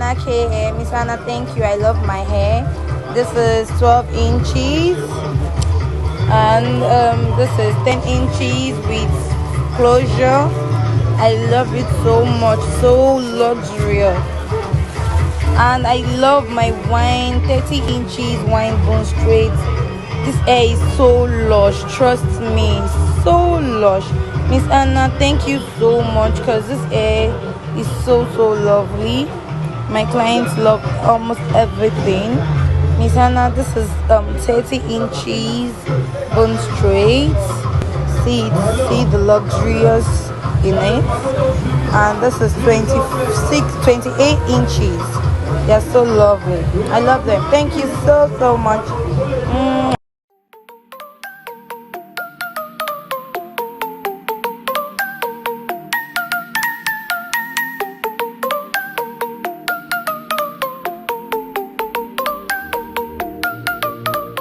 Hannah K hair. Miss Hannah, thank you. I love my hair. This is 12 inches, and this is 10 inches with closure. I love it so much, so luxurious. And I love my wine, 30 inches wine bone straight. This hair is so lush, trust me, so lush. Miss Anna, thank you so much, because this hair is so lovely. My clients love almost everything. Miss Anna, this is 30 inches bone straight. See the luxurious in it. And this is 28 inches. They're so lovely. I love them. Thank you so much.